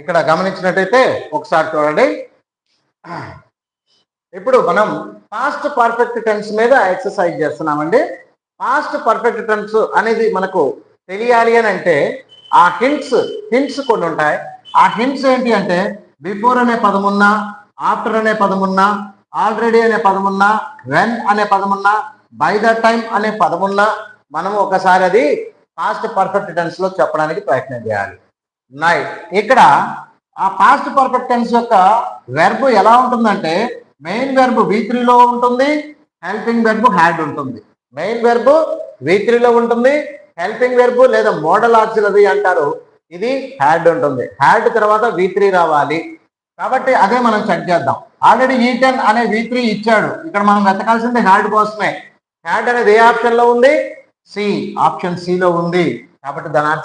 ఇక్కడ గమనించినట్టయితే ఒకసారి చూడండి. ఇప్పుడు మనం పాస్ట్ పర్ఫెక్ట్ టెన్స్ మీద ఎక్సర్సైజ్ చేస్తున్నామండి. పాస్ట్ పర్ఫెక్ట్ టెన్స్ అనేది మనకు తెలియాలి అని అంటే ఆ హింట్స్ కొన్ని ఉంటాయి. ఆ హింట్స్ ఏంటి అంటే బిఫోర్ అనే పదమున్నా, ఆఫ్టర్ అనే పదమున్నా, ఆల్రెడీ అనే పదమున్నా, వెన్ అనే పదమున్నా, బై ద టైం అనే పదమున్నా మనము ఒకసారి అది పాస్ట్ పర్ఫెక్ట్ టెన్స్ లో చెప్పడానికి ప్రయత్నం చేయాలి. ఇక్కడ ఆ పాస్ట్ పర్ఫెక్ట్ టెన్స్ యొక్క వెర్బ్ ఎలా ఉంటుందంటే మెయిన్ వెర్బ్ V3 లో ఉంటుంది, హెల్పింగ్ వెర్బ్ హ్యాడ్ ఉంటుంది. మెయిన్ వెర్బ్ V3 లో ఉంటుంది, హెల్పింగ్ వెర్బ్ లేదా మోడల్ ఆక్సిలరీ అంటారు, ఇది హ్యాడ్ ఉంటుంది. హ్యాడ్ తర్వాత V3 రావాలి. కాబట్టి అదే మనం చెక్ చేద్దాం. ఆల్రెడీ E10 అనే V3 ఇచ్చాడు. ఇక్కడ మనం వెతకాల్సింది హ్యాడ్ కోసమే. హ్యాడ్ అనేది ఏ ఆప్షన్ లో ఉంది? ఆప్షన్ సి లో ఉంది. కాబట్టి దాని